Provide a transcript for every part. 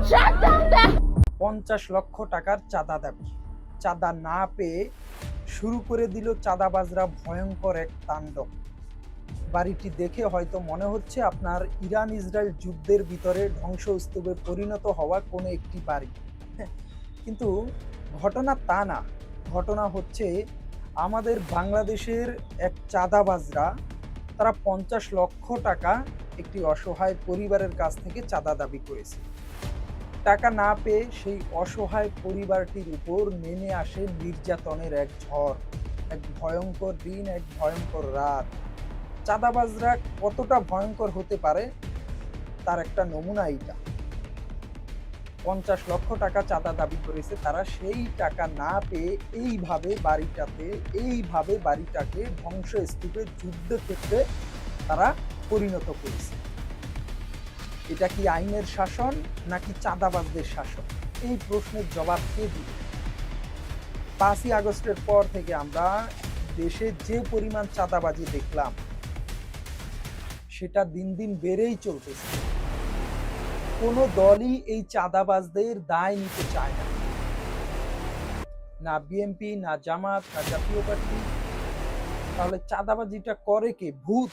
50 লক্ষ টাকার চাঁদা দাবি। চাঁদা না পেয়ে শুরু করে দিল চাঁদাবাজরা ভয়ঙ্কর এক তাণ্ডব। বাড়িটি দেখে হয়তো মনে হচ্ছে আপনার ইরান ইসরায়েল যুদ্ধের ভিতরে ধ্বংসস্তূপে পরিণত হওয়া কোনো একটি বাড়ি, কিন্তু ঘটনা তা না। ঘটনা হচ্ছে আমাদের বাংলাদেশের এক চাঁদাবাজরা, তারা 50 লক্ষ টাকা একটি অসহায় পরিবারের কাছ থেকে চাঁদা দাবি করেছে। টাকা না পেয়ে সেই অসহায় পরিবারটির উপর নেমে আসে নির্যাতনের এক ঝড়, এক ভয়ঙ্কর দিন, এক ভয়ঙ্কর রাত। চাঁদাবাজরা কতটা ভয়ঙ্কর হতে পারে তার একটা নমুনা এইটা। 50 লক্ষ টাকা চাঁদা দাবি করেছে তারা, সেই টাকা না পেয়ে এইভাবে বাড়িটাকে ধ্বংসস্তূপে যুদ্ধক্ষেত্রে তারা পরিণত করেছে। এটা কি আইনের শাসন নাকি চাঁদাবাজদের শাসন? এই প্রশ্নের জবাব কে দিবে? 5ই আগস্টের পর থেকে আমরা দেশে যে পরিমাণ চাঁদাবাজি দেখলাম সেটা দিন দিন বেড়েই চলতেছে। কোনো দলই এই চাঁদাবাজদের দায় নিতে চায় না, না বিএনপি, না জামাত, না জাতীয় পার্টি। তাহলে চাঁদাবাজিটা করে কে? ভূত।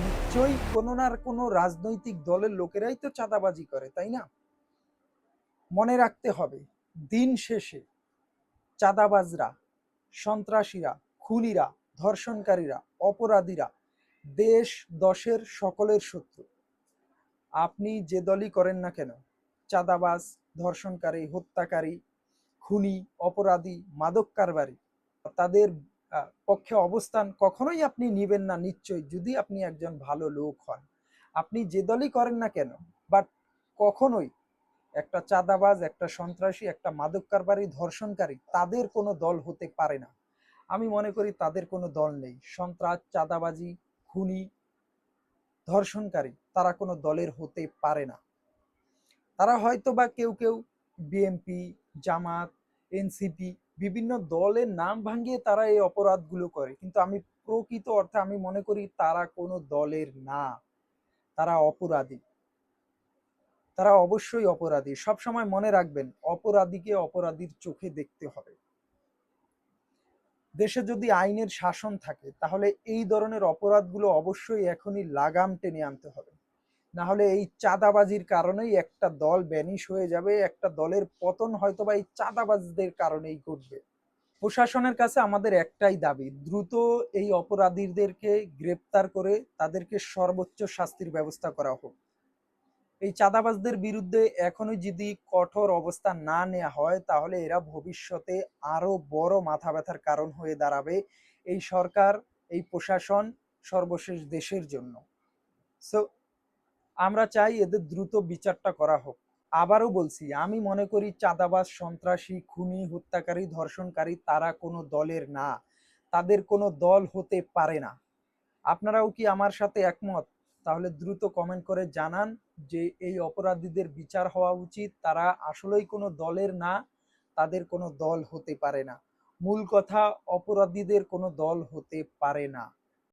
নিশ্চয়ই কোনো না কোনো রাজনৈতিক দলের লোকেরাই তো চাঁদাবাজি করে, তাই না? মনে রাখতে হবে, দিন শেষে চাঁদাবাজরা, সন্ত্রাসীরা, খুনিরা, ধর্ষণকারীরা, অপরাধীরা দেশ দশের সকলের শত্রু। আপনি যে দলই করেন না কেন, চাঁদাবাজ, ধর্ষণকারী, হত্যাকারী, খুনি, অপরাধী, মাদক কারবারি, তাদের পক্ষে অবস্থান কখনোই আপনি নিবেন না নিশ্চয়ই, যদি আপনি একজন ভালো লোক হন। আপনি যে দলই করেন না কেন, বাট কখনোই একটা চাঁদাবাজ, একটা সন্ত্রাসী, একটা মাদক কারবারি, ধর্ষণকারী তাদের কোনো দল হতে পারে না। আমি মনে করি তাদের কোনো দল নেই। সন্ত্রাস, চাঁদাবাজি, খুনি, ধর্ষণকারী তারা কোনো দলের হতে পারে না। তারা হয়তো বা কেউ কেউ বিএনপি, জামাত, এনসিপি বিভিন্ন দলের নাম ভাঙিয়ে তারা এই অপরাধগুলো করে, কিন্তু আমি প্রকৃত অর্থে আমি মনে করি তারা কোনো দলের না, তারা অপরাধী। তারা অবশ্যই অপরাধী। সবসময় মনে রাখবেন, অপরাধীকে অপরাধীর চোখে দেখতে হবে। দেশে যদি আইনের শাসন থাকে তাহলে এই ধরনের অপরাধগুলো অবশ্যই এখনই লাগাম টেনে আনতে হবে। না হলে এই চাঁদাবাজির কারণেই একটা দল ব্যানিশ হয়ে যাবে, একটা দলের পতন হয়তোবা এই চাঁদাবাজদের কারণেই ঘটবে। প্রশাসনের কাছে আমাদের একটাই দাবি, দ্রুত এই অপরাধীদেরকে গ্রেপ্তার করে তাদেরকে সর্বোচ্চ শাস্তির ব্যবস্থা করা হোক। এই চাঁদাবাজদের বিরুদ্ধে এখনই যদি কঠোর অবস্থান না নেওয়া হয় তাহলে এরা ভবিষ্যতে আরো বড় মাথা ব্যথার কারণ হয়ে দাঁড়াবে এই সরকার, এই প্রশাসন, সর্বশেষ দেশের জন্য। সো আমরা চাই এদের দ্রুত বিচারটা করা হোক। আবারও বলছি, আমি মনে করি চাঁদাবাজ, সন্ত্রাসী, খুনি, হত্যাকারী, ধর্ষণকারী তারা কোনো দলের না, তাদের কোনো দল হতে পারে না। আপনারাও কি আমার সাথে একমত? তাহলে দ্রুত কমেন্ট করে জানান যে এই অপরাধীদের বিচার হওয়া উচিত। তারা আসলেই কোনো দলের না, তাদের কোনো দল হতে পারে না। মূল কথা, অপরাধীদের কোনো দল হতে পারে না।